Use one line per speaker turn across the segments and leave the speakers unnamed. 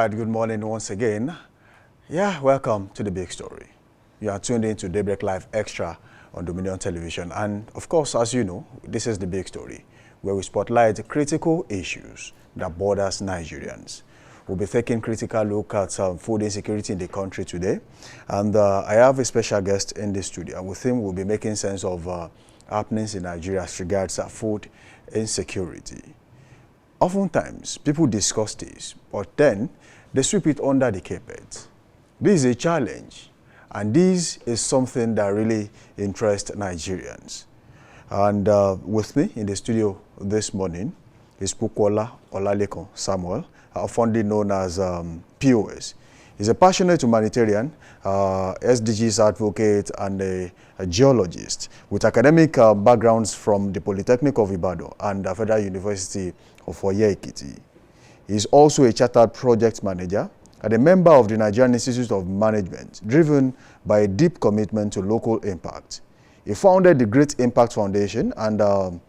right, good morning once again. Yeah, welcome to the big story. You are tuned in to Daybreak Live Extra on Dominion Television. And of course, as you know, this is the big story, where we spotlight critical issues that borders Nigerians. We'll be taking critical look at food insecurity in the country today. And I have a special guest in the studio. And with him, we'll be making sense of happenings in Nigeria as regards food insecurity. Oftentimes, people discuss this, but then they sweep it under the carpet. This is a challenge, and this is something that really interests Nigerians. And with me in the studio this morning is Pukola Olalekun Samuel, fondly known as POS. He's a passionate humanitarian, SDGs advocate, and a geologist with academic backgrounds from the Polytechnic of Ibadan and the Federal University of Oye-Ekiti. He's also a chartered project manager and a member of the Nigerian Institute of Management, driven by a deep commitment to local impact. He founded the Great Impact Foundation and the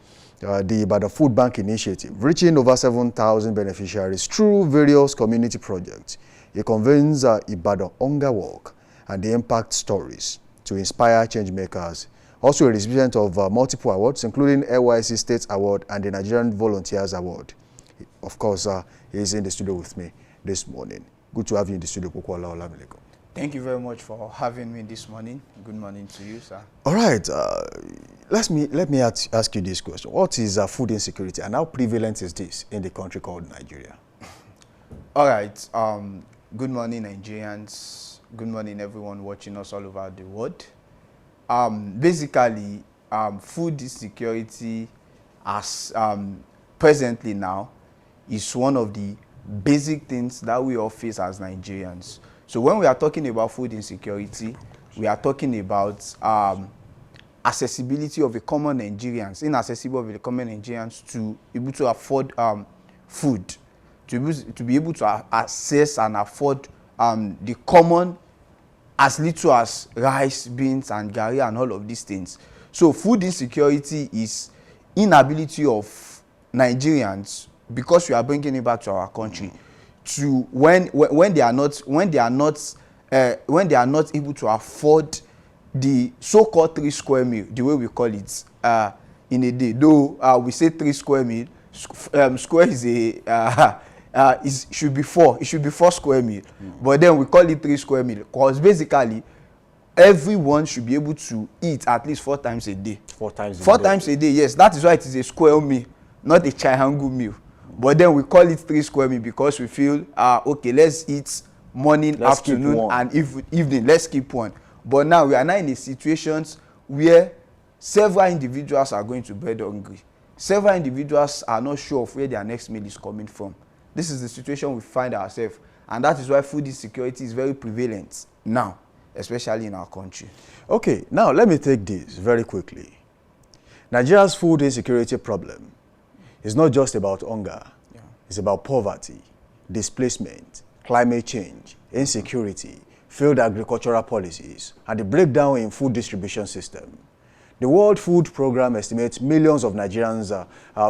Ibadan Food Bank Initiative, reaching over 7,000 beneficiaries through various community projects. He convenes Ibadan Hunger Walk and the Impact Stories to inspire change makers. Also a recipient of multiple awards, including LYC State Award and the Nigerian Volunteers Award. Of course, he is in the studio with me this morning. Good to have you in the studio, Pukola Olalekun.
Thank you very much for having me this morning. Good morning to you, sir.
All right, let me ask you this question. What is food insecurity and how prevalent is this in the country called Nigeria?
All right, good morning, Nigerians. Good morning, everyone watching us all over the world. Basically, food insecurity as presently now is one of the basic things that we all face as Nigerians. So when we are talking about food insecurity, we are talking about accessibility of the common Nigerians, inaccessible of the common Nigerians to be able to afford food, to be able to access and afford the common as little as rice, beans, and garri, and all of these things. So food insecurity is inability of Nigerians, because we are bringing it back to our country, to when they are not able to afford the so-called 3 square meal, the way we call it in a day. Though we say 3 square meal, square is should be 4. It should be 4 square meal, but then we call it 3 square meal because basically everyone should be able to eat at least 4 times a day. 4 times a day, yes. That is why it is a square meal, not a triangle meal. But then we call it 3 square meal because we feel, okay, let's eat morning, afternoon, and evening. Let's keep one. But now we are now in a situation where several individuals are going to bed hungry. Several individuals are not sure of where their next meal is coming from. This is the situation we find ourselves, and that is why food insecurity is very prevalent now, especially in our country.
Okay, now let me take this very quickly. Nigeria's food insecurity problem is not just about hunger. Yeah. It's about poverty, displacement, climate change, insecurity, failed agricultural policies, and the breakdown in food distribution system. The World Food Programme estimates millions of Nigerians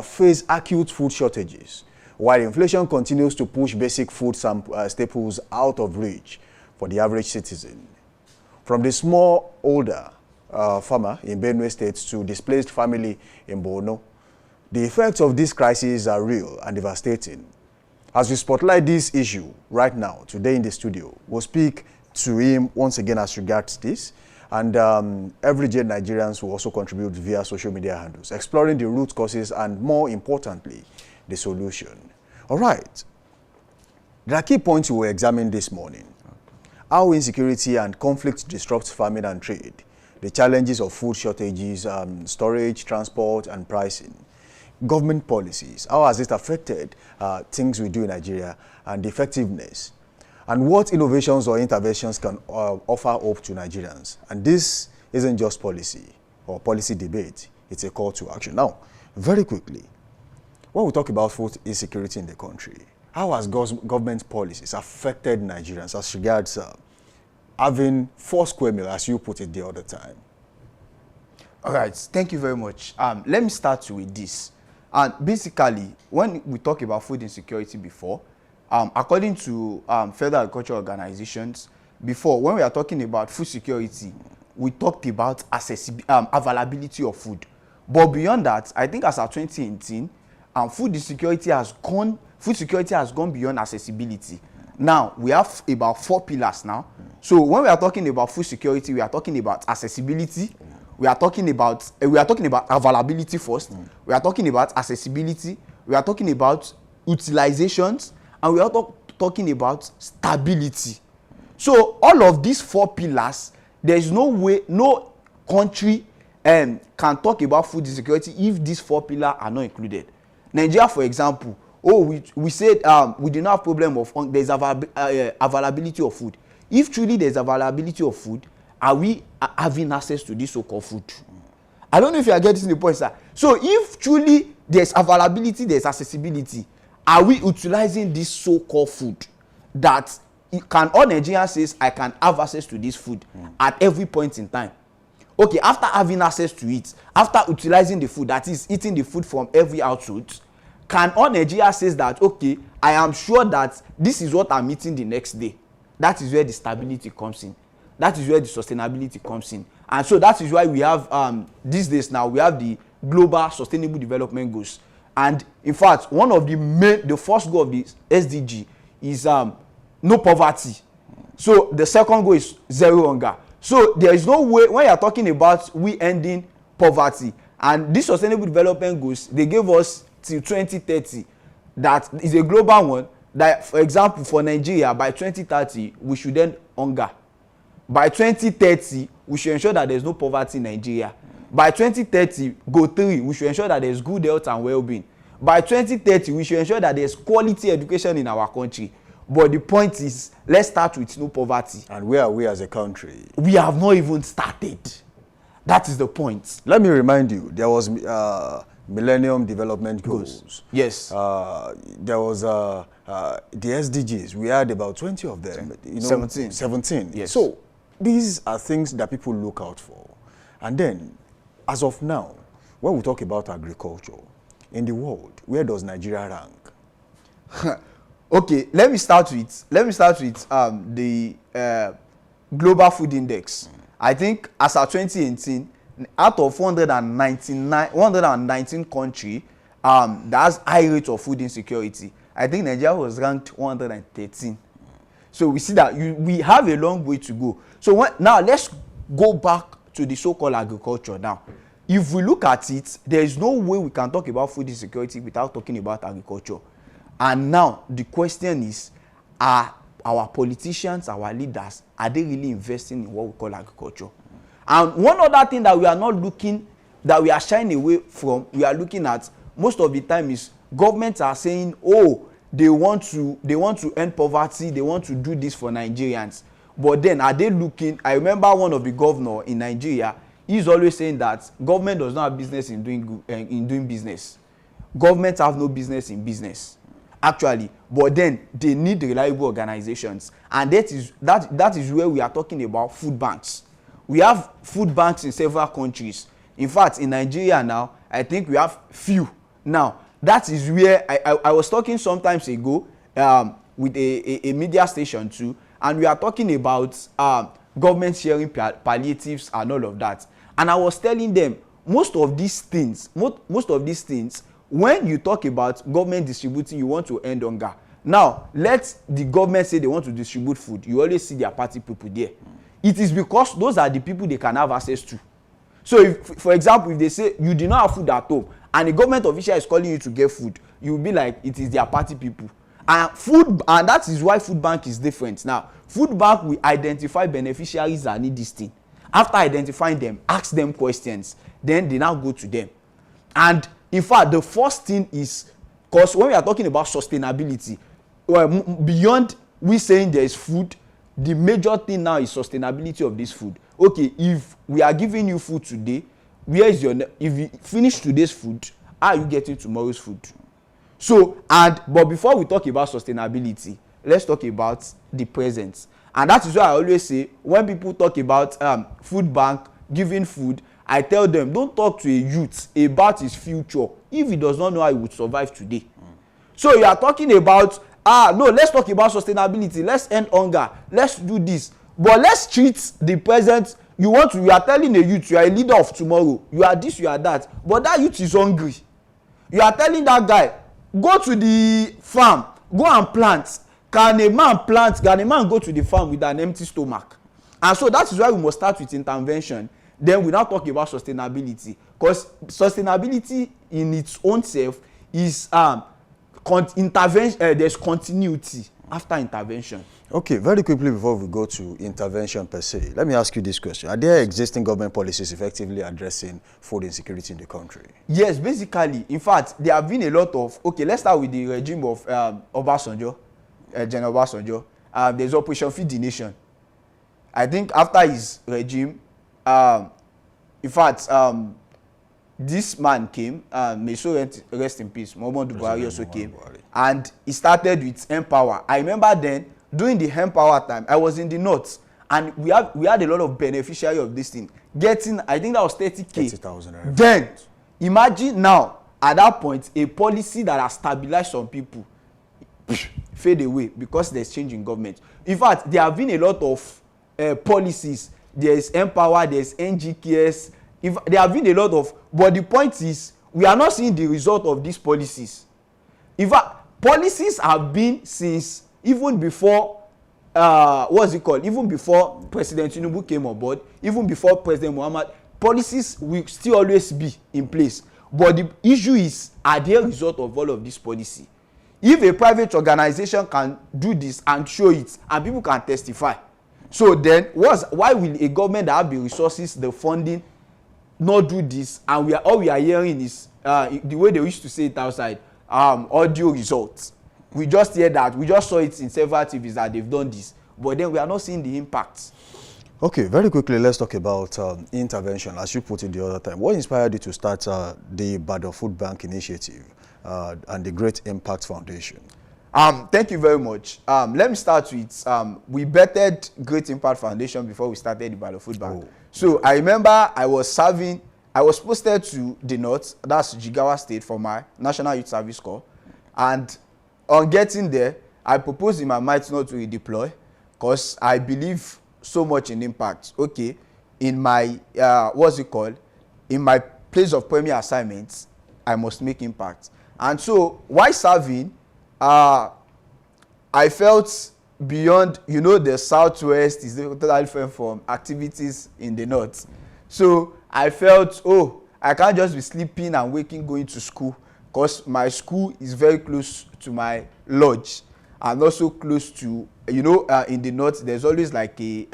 face acute food shortages, while inflation continues to push basic food staples out of reach for the average citizen. From the smallholder farmer in Benue State to displaced family in Borno, the effects of this crisis are real and devastating. As we spotlight this issue right now, today in the studio, we'll speak to him once again as regards this, and everyday Nigerians will also contribute via social media handles, exploring the root causes and, more importantly, the solution. All right. There are key points we will examine this morning. How insecurity and conflict disrupt farming and trade, the challenges of food shortages, storage, transport, and pricing, government policies, how has it affected things we do in Nigeria, and the effectiveness, and what innovations or interventions can offer hope to Nigerians. And this isn't just policy or policy debate, it's a call to action. Now, very quickly, when we talk about food insecurity in the country, how has government policies affected Nigerians as regards having 4 square meal, as you put it the other time?
All right, thank you very much. Let me start with this. And basically, when we talk about food insecurity before, according to federal agricultural organizations, before, when we are talking about food security, we talked about availability of food. But beyond that, I think as of 2018, food security has gone beyond accessibility. Now, we have about 4 pillars now. So when we are talking about food security, we are talking about accessibility. We are talking about availability first. We are talking about accessibility. We are talking about utilizations, and we are talking about stability. So all of these 4 pillars, there is no way, no country can talk about food security if these 4 pillars are not included. Nigeria, for example, we said we do not have problem of there's availability of food. If truly there's availability of food, are we having access to this so-called food? I don't know if you are getting the point, sir. So if truly there's availability, there's accessibility, are we utilizing this so-called food that can all Nigerians say, I can have access to this food at every point in time? Okay, after having access to it, after utilizing the food, that is eating the food from every household, can all Nigerians say that, okay, I am sure that this is what I'm eating the next day? That is where the stability comes in. That is where the sustainability comes in. And so that is why we have, these days now, we have the Global Sustainable Development Goals. And in fact, one of the first goal of the SDG is no poverty. So the second goal is zero hunger. So there is no way, when you are talking about we ending poverty, and these sustainable development goals, they gave us till 2030. That is a global one. That, for example, for Nigeria, by 2030, we should end hunger. By 2030, we should ensure that there is no poverty in Nigeria. By 2030, goal 3, we should ensure that there is good health and well-being. By 2030, we should ensure that there is quality education in our country. But the point is, let's start with no poverty.
And where are we as a country?
We have not even started. That is the point.
Let me remind you, there was Millennium Development Goals.
Yes.
There was the SDGs. We had about 20 of them.
17.
17.
Yes.
So these are things that people look out for. And then, as of now, when we talk about agriculture, in the world, where does Nigeria rank?
Okay, let me start with the Global Food Index. I think as of 2018, out of 119 countries that has high rate of food insecurity, I think Nigeria was ranked 113. So we see that we have a long way to go. So now let's go back to the so-called agriculture now. If we look at it, there is no way we can talk about food insecurity without talking about agriculture. And now the question is, are our politicians, our leaders, are they really investing in what we call agriculture? And one other thing that we are not looking, that we are shying away from, we are looking at most of the time is governments are saying, oh, they want to end poverty, they want to do this for Nigerians. But then are they looking? I remember one of the governors in Nigeria, he's always saying that government does not have business in doing business. Governments have no business in business, actually. But then they need reliable organizations, and that is where we are talking about food banks. We have food banks in several countries. In fact, in Nigeria now, I think we have few. Now, that is where I was talking sometimes ago with a media station too, and we are talking about government sharing palliatives and all of that. And I was telling them, most of these things, when you talk about government distributing, you want to end hunger. Now, let the government say they want to distribute food. You always see their party people there. It is because those are the people they can have access to. So, if, for example, if they say you do not have food at home and the government official is calling you to get food, you will be like, it is their party people. And that is why food bank is different. Now, food bank will identify beneficiaries that need this thing. After identifying them, ask them questions. Then they now go to them. And in fact, the first thing is, because when we are talking about sustainability, well, beyond we saying there is food, the major thing now is sustainability of this food. Okay, if we are giving you food today, where is your, if you finish today's food, how are you getting tomorrow's food? So, but before we talk about sustainability, let's talk about the present. And that is why I always say, when people talk about food bank, giving food, I tell them, don't talk to a youth about his future if he does not know how he would survive today. So you are talking about no, let's talk about sustainability, let's end hunger, let's do this, but let's treat the present. You are telling a youth you are a leader of tomorrow, you are this, you are that, but that youth is hungry. You are telling that guy, go to the farm, go and plant. Can a man go to the farm with an empty stomach? And so that is why we must start with intervention. Then we now talk about sustainability, because sustainability in its own self is intervention. There's continuity after intervention.
Okay, very quickly before we go to intervention per se, let me ask you this question. Are there existing government policies effectively addressing food insecurity in the country?
Yes, basically. In fact, there have been a lot of, okay, let's start with the regime of Obasanjo, General Obasanjo. There's Operation Feed the Nation. I think after his regime, in fact, this man came, may so rest in peace, Muhammadu Buhari also came, and he started with Empower. I remember then, during the Empower time, I was in the north, and we had a lot of beneficiary of this thing. I think that was 30K.
30,000.
Then, imagine now, at that point, a policy that has stabilized some people fade away because there's change in government. In fact, there have been a lot of policies. There's Empower, there's NGKS. There have been a lot of, but the point is, we are not seeing the result of these policies. In fact, policies have been since even before, even before President Tinubu came on board, even before President Muhammad, policies will still always be in place. But the issue is, are there result of all of this policy? If a private organization can do this and show it, and people can testify, so then why will a government that have the resources, the funding, not do this? And all we are hearing is the way they used to say it outside, audio results. We just hear that, we just saw it in several TVs that they've done this, but then we are not seeing the impacts.
Okay, very quickly, let's talk about intervention, as you put it the other time. What inspired you to start the Ibadan Food Bank Initiative and the Great Impact Foundation?
Thank you very much. Let me start with, we bettered Great Impact Foundation before we started the Ibadan Food Bank. Oh. So I remember I was posted to the north, that's Jigawa State, for my National Youth Service Corps. And on getting there, I proposed in my mind not to redeploy, because I believe so much in impact. Okay, in my, in my place of premier assignments, I must make impact. And so, while serving, I felt beyond, the Southwest is totally different from activities in the North. So I felt, I can't just be sleeping and waking, going to school, because my school is very close to my lodge, and also close to, in the North, there's always like a,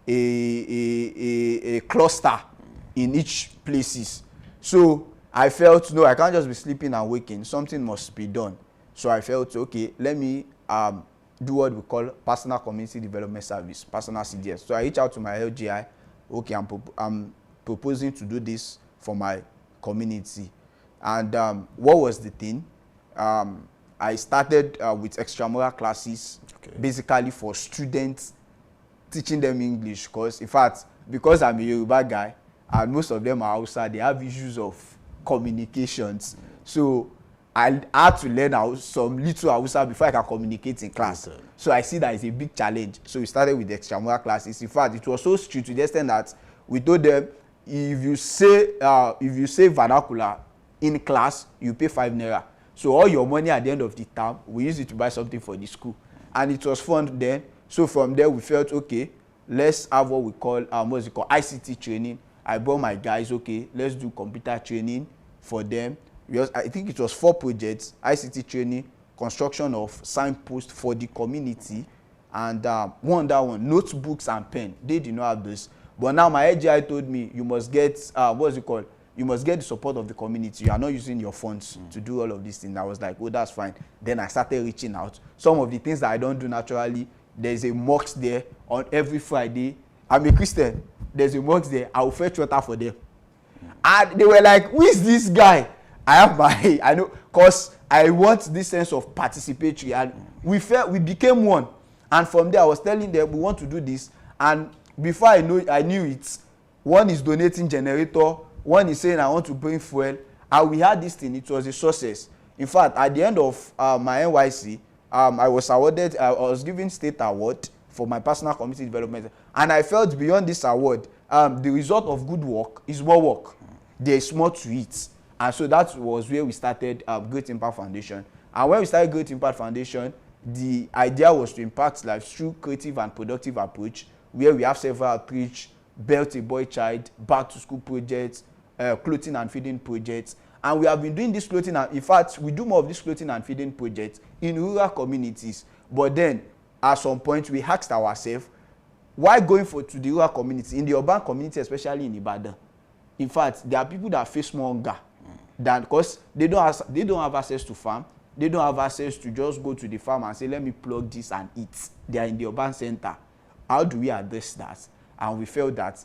a cluster in each places. So I felt, no, I can't just be sleeping and waking, something must be done. So I felt, okay, let me do what we call personal community development service, personal CDS. So I reached out to my LGI. Okay, I'm proposing to do this for my community. And what was the thing? I started with extramural classes, basically for students, teaching them English. Because, in fact, because I'm a Yoruba guy, and most of them are outside, they have issues of communications. So I had to learn some little Hausa before I can communicate in class. Okay. So I see that it's a big challenge. So we started with the extramural classes. In fact, it was so strict to the extent that we told them, if you say vernacular in class, you pay 5 naira. So all your money at the end of the term, we use it to buy something for the school. And it was fun then. So from there, we felt, okay, let's have what we call, ICT training. I brought my guys, okay, let's do computer training for them. I think it was 4 projects: ICT training, construction of signposts for the community, and one notebooks and pen. They did not have this, but now my AGI told me, you must get you must get the support of the community. You are not using your funds to do all of these things. I was like, oh, that's fine. Then I started reaching out. Some of the things that I don't do naturally, there's a mosque there on every Friday. I'm a Christian. There's a mosque there. I will fetch water for them. And they were like, who is this guy? I know, because I want this sense of participatory, and we became one. And from there, I was telling them, we want to do this. And before I knew it, one is donating generator, one is saying, I want to bring fuel. And we had this thing, it was a success. In fact, at the end of my NYC, I was given state award for my personal community development, and I felt beyond this award, the result of good work is more work. There is more to it, and so that was where we started Great Impact Foundation. And when we started Great Impact Foundation, the idea was to impact lives through creative and productive approach, where we have several outreach, Belt a Boy Child, back to school projects, clothing and feeding projects. And we have been doing this clothing, and in fact, we do more of this clothing and feeding projects in rural communities. But then, at some point, we asked ourselves, why going to the rural community, in the urban community, especially in Ibadan? In fact, there are people that face more hunger because they don't have access to farm. They don't have access to just go to the farm and say, let me plug this and eat. They are in the urban center. How do we address that? And we felt that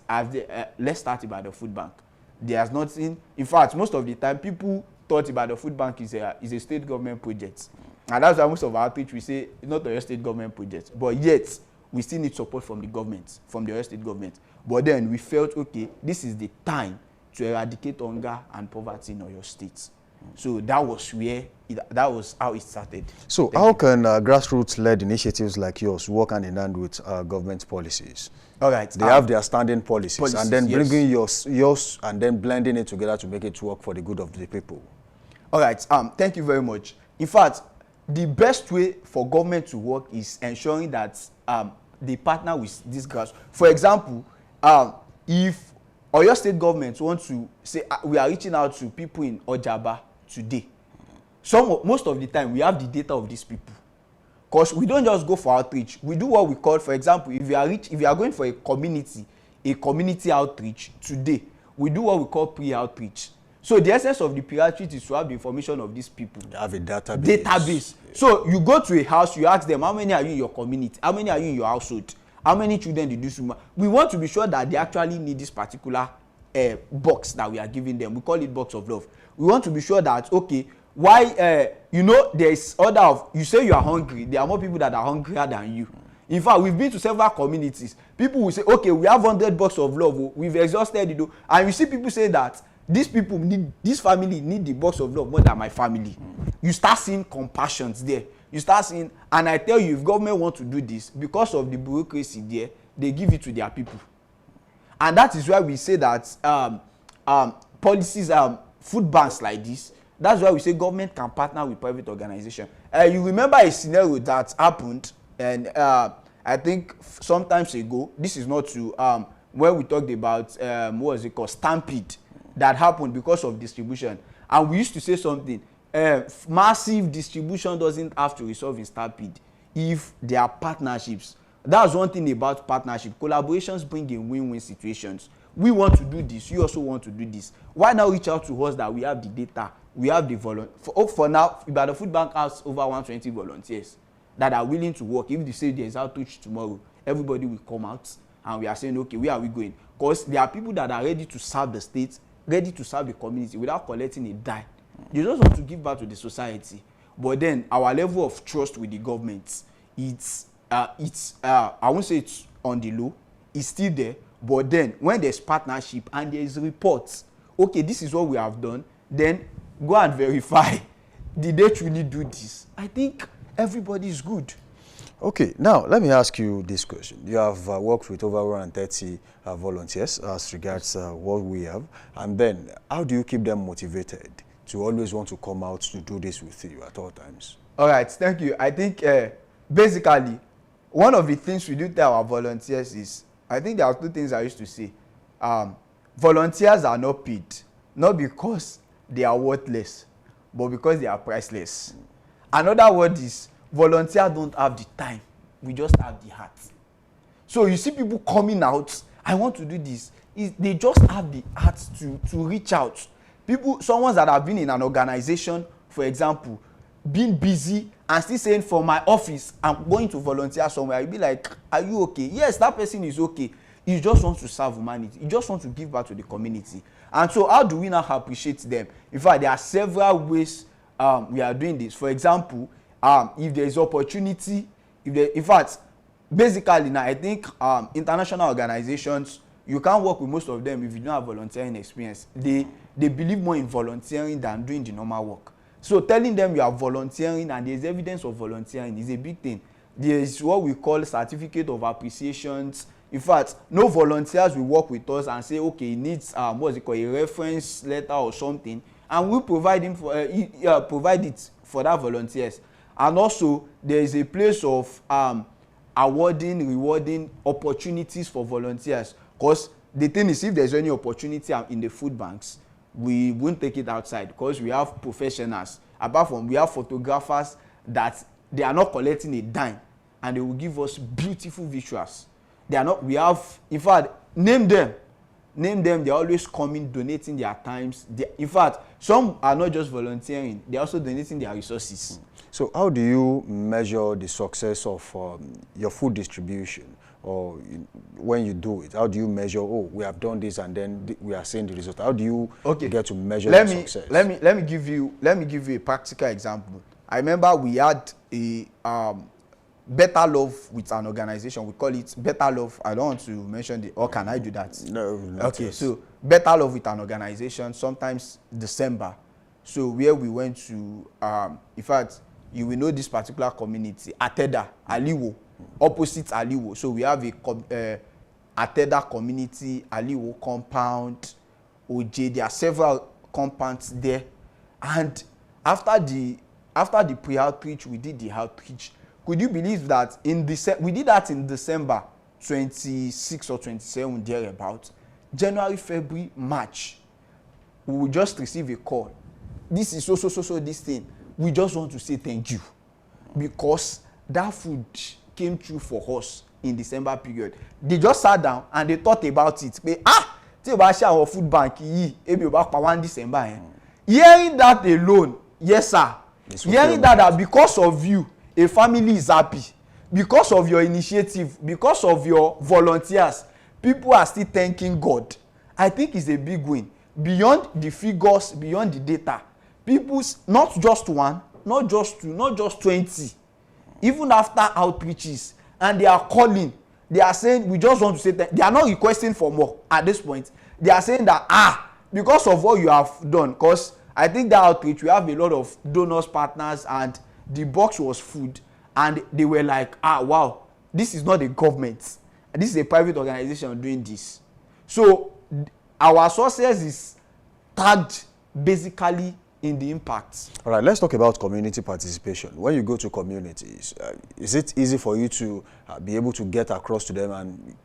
let's start about the food bank. There's nothing. In fact, most of the time, people thought about the food bank is a state government project. And that's why most of our outreach, we say, not a state government project. But yet, we still need support from the government, from the state government. But then we felt, okay, this is the time to eradicate hunger and poverty in your states. So that was how it started.
So how can grassroots-led initiatives like yours work hand in hand with government policies?
All right.
They have their standing policies and then bringing yours and then blending it together to make it work for the good of the people.
All right. Thank you very much. In fact, the best way for government to work is ensuring that they partner with these grassroots. For example, if Oyo state government want to say we are reaching out to people in Ojaba today, most of the time we have the data of these people, because we don't just go for outreach. We do what we call, for example, if you are going for a community outreach today, we do what we call pre-outreach. So the essence of the pre-outreach is to have the information of these people.
They have a database.
Yeah. So you go to a house, you ask them, how many are you in your community? How many are you in your household? How many children did you see? We want to be sure that they actually need this particular box that we are giving them. We call it box of love. We want to be sure that, okay, why, there is order of, you say you are hungry, there are more people that are hungrier than you. In fact, we've been to several communities. People will say, okay, we have 100 box of love, we've exhausted it. And you see people say that this family need the box of love more than my family. You start seeing compassion there. You start seeing, and I tell you, if government want to do this, because of the bureaucracy there, they give it to their people. And that is why we say that policies, food banks like this, that's why we say government can partner with private organization. You remember a scenario that happened, and I think sometimes ago, this is not to, when we talked about, what was it called, stampede, that happened because of distribution. And we used to say something, massive distribution doesn't have to resolve in stampede if there are partnerships. That's one thing about partnership. Collaborations bring in win-win situations. We want to do this, you also want to do this. Why now reach out to us that we have the data, we have the volunteers? For now, the food bank has over 120 volunteers that are willing to work. If they say there's outreach tomorrow, everybody will come out, and we are saying, okay, where are we going? Because there are people that are ready to serve the state, ready to serve the community without collecting a dime. You just want to give back to the society. But then our level of trust with the government, I won't say it's on the low, it's still there. But then when there's partnership and there is reports, okay, this is what we have done, then go and verify. Did they truly do this? I think everybody is good.
Okay, now let me ask you this question. You have worked with over 130 volunteers as regards what we have, and then how do you keep them motivated to always want to come out to do this with you at all times?
All right, thank you. I think basically one of the things we do tell our volunteers is, I think there are two things I used to say. Volunteers are not paid, not because they are worthless, but because they are priceless. Another word is, volunteers don't have the time, we just have the heart. So you see people coming out, I want to do this. They just have the heart to reach out. Someone that have been in an organization, for example, being busy and still saying, for my office, I'm going to volunteer somewhere. You'll be like, are you okay? Yes, that person is okay. He just wants to serve humanity. He just wants to give back to the community. And so how do we now appreciate them? In fact, there are several ways we are doing this. For example, if there is opportunity, in fact, basically now I think international organizations, you can't work with most of them if you don't have volunteering experience. They believe more in volunteering than doing the normal work. So telling them you are volunteering and there's evidence of volunteering is a big thing. There is what we call certificate of appreciations. In fact, no volunteers will work with us and say, okay, he needs what's it called, a reference letter or something, and we provide him for provide it for that volunteers. And also there is a place of awarding, rewarding opportunities for volunteers, because the thing is, if there's any opportunity in the food banks, we won't take it outside, because we have professionals. Apart from, we have photographers that they are not collecting a dime and they will give us beautiful visuals. They are not, we have, in fact, name them, they're always coming, donating their times. In fact, some are not just volunteering, they're also donating their resources.
So how do you measure the success of your food distribution? Or when you do it, how do you measure, oh, we have done this and then we are seeing the result? How do you get to measure the success?
Let me give you a practical example. I remember we had a Better Love with an organization. We call it Better Love. I don't want to mention the, or can I do that?
No.
Okay, so Better Love with an organization, sometimes December. So where we went to, in fact, you will know this particular community, Ateda, Aliwo, opposite Aliwo. So we have a Ateda community, Aliwo compound, OJ. There are several compounds there. And after the pre-outreach, we did the outreach. Could you believe that we did that in December 26 or 27, thereabout. January, February, March, we will just receive a call. This is so this thing. We just want to say thank you, because that food came through for us in December period. They just sat down and they thought about it. Tí o bá ṣe our food bank yìí, ebi o bá pa 1 December. Hearing that alone, yes sir. Hearing that because of you, a family is happy, because of your initiative, because of your volunteers, people are still thanking God. I think it's a big win. Beyond the figures, beyond the data, people's, not just one, not just two, not just 20, even after outreaches, and they are calling, they are saying, we just want to say that. They are not requesting for more at this point. They are saying that, because of what you have done, because I think that outreach, we have a lot of donors, partners, and the box was food, and they were like, wow, this is not a government, this is a private organization doing this. So our success is tagged basically in the impact.
All right, let's talk about community participation. When you go to communities, is it easy for you to be able to get across to them and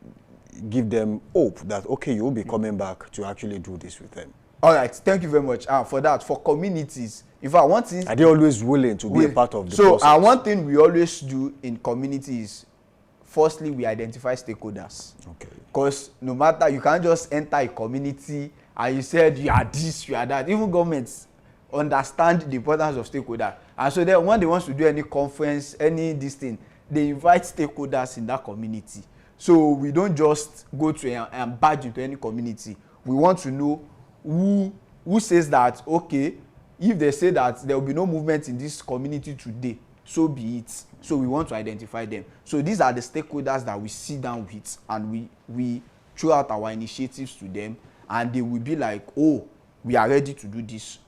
give them hope that, okay, you will be coming back to actually do this with them?
All right, thank you very much for that. For communities, in fact, one thing,
are they always willing to be a part of the process?
So one thing we always do in communities, firstly, we identify stakeholders.
Okay.
Because no matter, you can't just enter a community and you said you are this, you are that. Even governments understand the importance of stakeholders. And so then when they want to do any conference, any this thing, they invite stakeholders in that community. So we don't just go to and badge into any community. We want to know who says that, okay, if they say that there will be no movement in this community today, so be it. So we want to identify them. So these are the stakeholders that we sit down with, and we throw out our initiatives to them, and they will be like, oh, we are ready to do this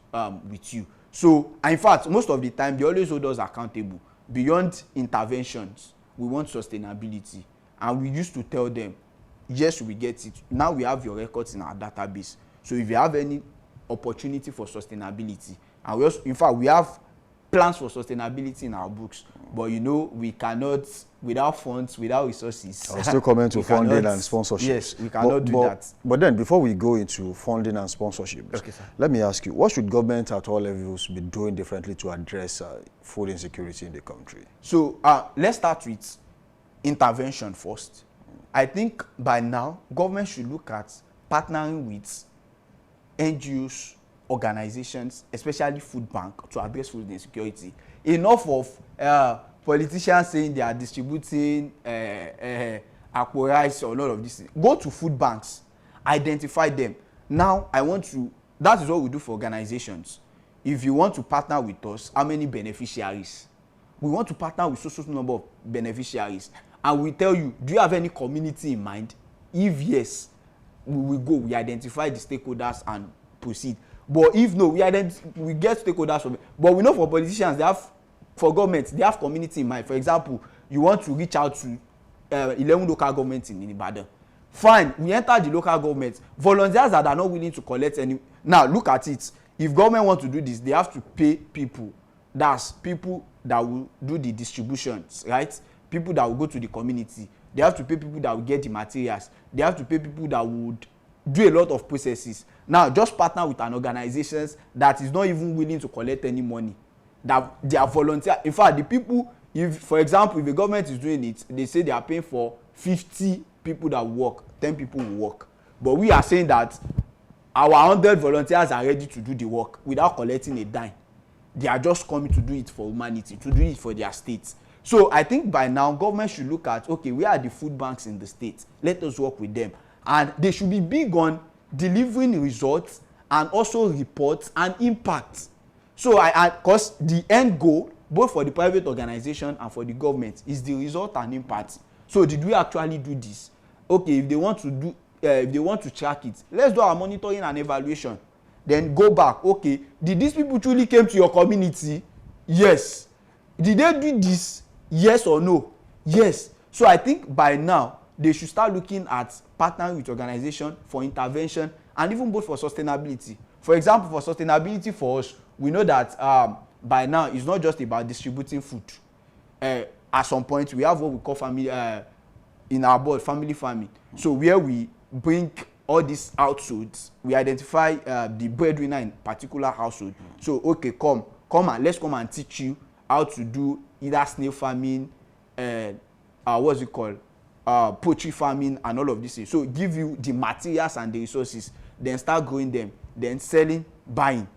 with you. So, and in fact, most of the time, they always hold us accountable. Beyond interventions, we want sustainability. And we used to tell them, yes, we get it. Now we have your records in our database. So if you have any opportunity for sustainability, and we also, in fact, we have plans for sustainability in our books, but you know, we cannot, without funds, without resources.
I'll still come into funding and sponsorship.
Yes, we cannot do that.
But then, before we go into funding and sponsorship,
okay, sir,
let me ask you, what should government at all levels be doing differently to address food insecurity in the country? So
let's start with intervention first. I think by now, government should look at partnering with NGOs, organizations, especially food bank, to address food insecurity. Enough of politicians saying they are distributing aqua rice or a lot of this. Go to food banks, identify them. Now, that is what we do for organizations. If you want to partner with us, how many beneficiaries? We want to partner with so number of beneficiaries. And we tell you, do you have any community in mind? If yes, we will go, we identify the stakeholders and proceed. But if no, we get stakeholders from it. But we know for politicians, for government, they have community in mind. For example, you want to reach out to 11 local governments in Ibadan. Fine, we enter the local government. Volunteers that are not willing to collect any. Now, look at it. If government want to do this, they have to pay people. That's people that will do the distributions, right? People that will go to the community. They have to pay people that will get the materials. They have to pay people that would do a lot of processes. Now, just partner with an organization that is not even willing to collect any money. That they are volunteer. In fact, the people, if, for example, if the government is doing it, they say they are paying for 50 people that work, 10 people will work. But we are saying that our 100 volunteers are ready to do the work without collecting a dime. They are just coming to do it for humanity, to do it for their states. So I think by now, government should look at, okay, where are the food banks in the states? Let us work with them. And they should be big on delivering results and also reports and impact. So because the end goal, both for the private organization and for the government, is the result and impact. So did we actually do this? Okay, if they want to track it, let's do our monitoring and evaluation. Then go back. Okay, did these people truly came to your community? Yes. Did they do this? Yes or no? Yes. So I think by now they should start looking at partnering with organization for intervention and even both for sustainability. For example, for sustainability for us, we know that by now it's not just about distributing food. At some point, we have what we call family in our board, family farming. So where we bring all these households, we identify the breadwinner in particular household. So okay, come and let's come and teach you how to do either snail farming, what's it called, poultry farming, and all of these things. So give you the materials and the resources, then start growing them, then selling, buying.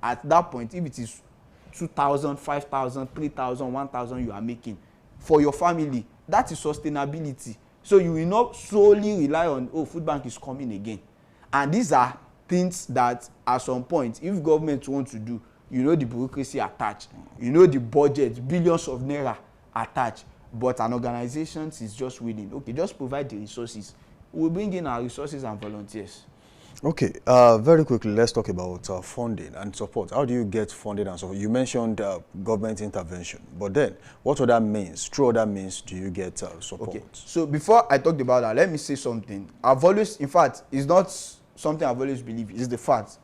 At that point, if it is 2,000, 5,000, 3,000, 1,000 you are making for your family, that is sustainability. So you will not solely rely on, oh, food bank is coming again. And these are things that at some point, if government want to do, you know the bureaucracy attached, you know the budget, billions of naira attached, but an organization is just willing, okay, just provide the resources. We'll bring in our resources and volunteers.
Okay, very quickly, let's talk about funding and support. How do you get funding and support? You mentioned government intervention, but then what other means, through other means, do you get support?
Okay, so before I talked about that, let me say something. I've always, in fact, it's not something I've always believed, it's the fact.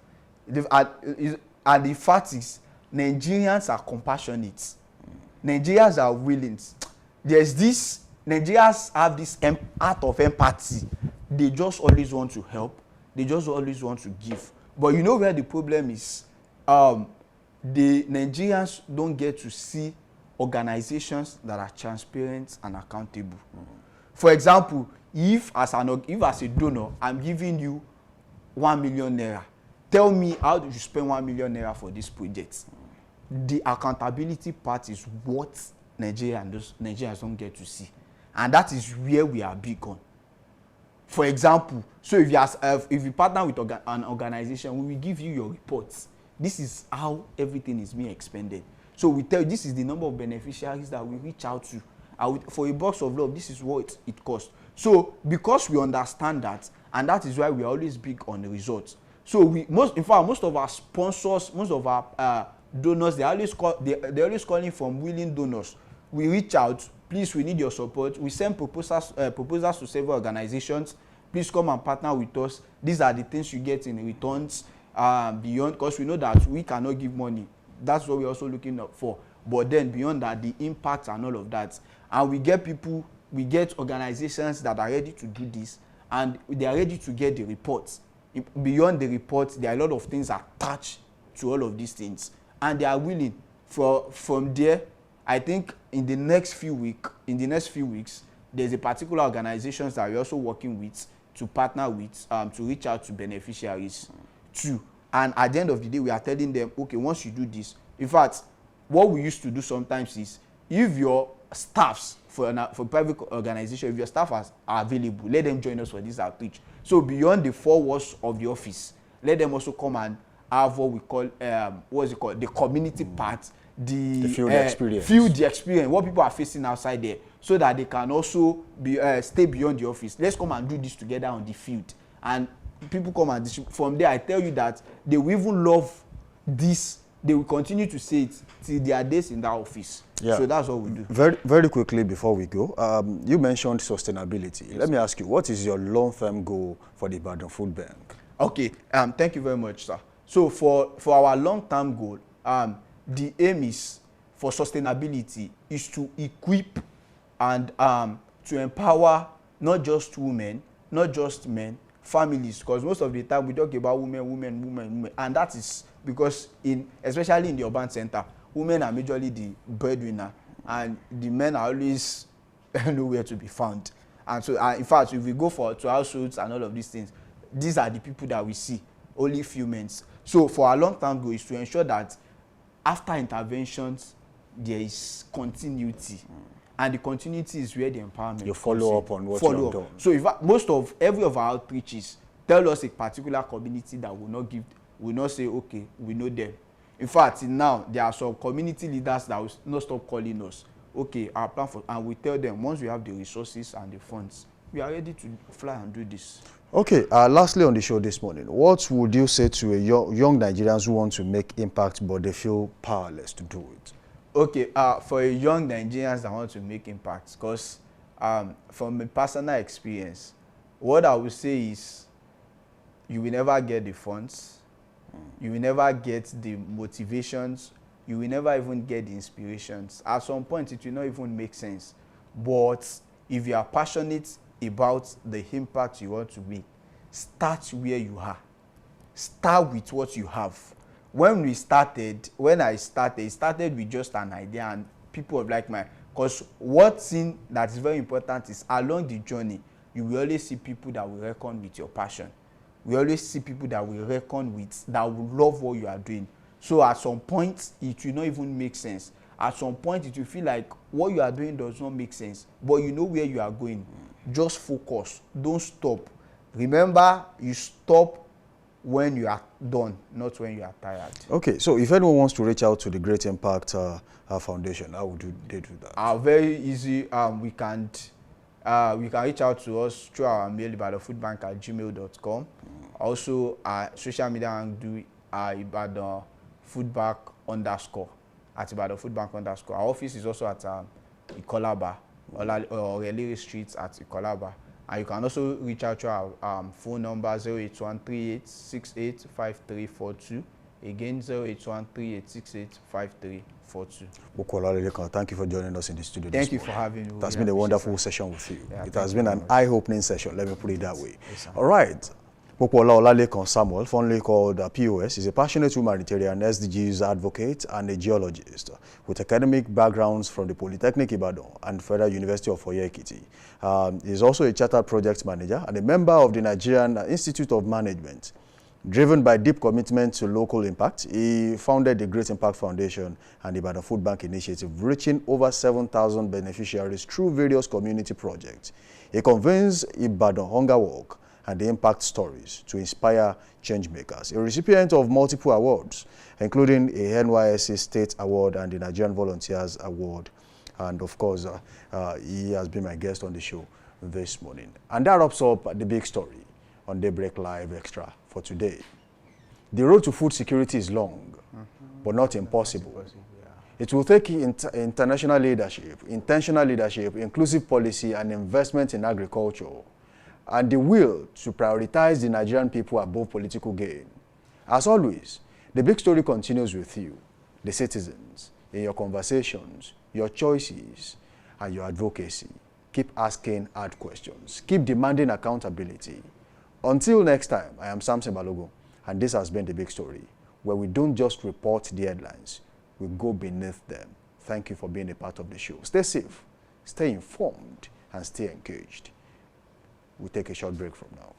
And the fact is, Nigerians are compassionate. Nigerians are willing. Nigerians have this art of empathy. They just always want to help. They just always want to give. But you know where the problem is? The Nigerians don't get to see organizations that are transparent and accountable. For example, if as a donor, I'm giving you 1 million naira, tell me how did you spend 1 million naira for this project? The accountability part is what Nigerians don't get to see. And that is where we are big on. For example, so if you partner with an organization, we will give you your reports. This is how everything is being expended. So we tell you this is the number of beneficiaries that we reach out to. For a box of love, this is what it costs. So because we understand that, and that is why we are always big on the results. So most of our sponsors, most of our donors, they're always calling from willing donors. We reach out. Please, we need your support. We send proposals to several organizations. Please come and partner with us. These are the things you get in returns beyond, because we know that we cannot give money. That's what we're also looking for. But then beyond that, the impact and all of that. And we get organizations that are ready to do this, and they are ready to get the reports. Beyond the reports, there are a lot of things attached to all of these things. And they are willing. From there, I think in the next few weeks, there's a particular organizations that we're also working with to partner with, to reach out to beneficiaries too. And at the end of the day, we are telling them, okay, once you do this, in fact, what we used to do sometimes is, if your staffs for private organization, if your staff are available, let them join us for this outreach. So beyond the 4 walls of the office, let them also come and have what we call, the community part, the field experience, what people are facing outside there, so that they can also stay beyond the office. Let's come and do this together on the field. And people come and distribute. From there, I tell you that they will even love this. They will continue to say it till their days in that office. Yeah. So that's what we do.
Very, very quickly before we go, you mentioned sustainability. Yes. Let me ask you, what is your long-term goal for the Ibadan Food Bank?
Okay, thank you very much, sir. So for our long-term goal, the aim is for sustainability is to equip and to empower not just women, not just men, families, because most of the time we talk about women, and that is because especially in the urban center, women are majorly the breadwinner, and the men are always nowhere to be found. And so, in fact, if we go to households and all of these things, these are the people that we see, only few men. So, for our long-term goal is to ensure that after interventions, there is continuity. And the continuity is where the empowerment.
You follow up on what you have done.
So if every of our outreaches tell us a particular community that will not say, okay, we know them. In fact, now there are some community leaders that will not stop calling us. Okay, our plan for, and we tell them once we have the resources and the funds, we are ready to fly and do this.
Okay, lastly on the show this morning, what would you say to a young Nigerians who want to make impact but they feel powerless to do it?
Okay, for a young Nigerians that want to make impact, because from a personal experience, what I would say is you will never get the funds, you will never get the motivations, you will never even get the inspirations. At some point, it will not even make sense. But if you are passionate about the impact you want to make, start where you are. Start with what you have. When I started, it started with just an idea and people of like mind. Because one thing that is very important is along the journey, you will always see people that will reckon with your passion. We always see people that will reckon with, that will love what you are doing. So at some point, it will not even make sense. At some point, it will feel like what you are doing does not make sense. But you know where you are going. Just focus. Don't stop. Remember, you stop when you are done, not when you are tired. Okay,
so if anyone wants to reach out to the Great Impact Foundation, how would they do that?
Very easy. We can reach out to us through our mail, ibadanfoodbank@gmail.com. Also, our social media handle Ibadan Foodbank _ at Ibadan Foodbank _ Our office is also at Ikolaba, or Relay Street at Ikolaba. And you can also reach out to our phone number 08138685342. Again, 08138685342.
Thank you for joining us in the studio.
Thank you for having me.
It has been a wonderful session with you. Yeah, it has been an eye-opening session, let me put it that way. Yes, all right. Popola Olalekan Samuel, fondly called POS, is a passionate humanitarian, SDGs advocate, and a geologist with academic backgrounds from the Polytechnic Ibadan and Federal University of Oyo-Ekiti. He is also a chartered project manager and a member of the Nigerian Institute of Management. Driven by deep commitment to local impact, he founded the Great Impact Foundation and the Ibadan Food Bank Initiative, reaching over 7,000 beneficiaries through various community projects. He convenes Ibadan Hunger Walk and the impact stories to inspire change makers. A recipient of multiple awards, including a NYSC State Award and the Nigerian Volunteers Award. And of course, he has been my guest on the show this morning. And that wraps up the big story on Daybreak Live Extra for today. The road to food security is long, but not impossible. It will take international leadership, intentional leadership, inclusive policy, and investment in agriculture, and the will to prioritize the Nigerian people above political gain. As always, the big story continues with you, the citizens, in your conversations, your choices, and your advocacy. Keep asking hard questions. Keep demanding accountability. Until next time, I am Samson Balogun, and this has been the big story, where we don't just report the headlines, we go beneath them. Thank you for being a part of the show. Stay safe, stay informed, and stay engaged. We'll take a short break from now.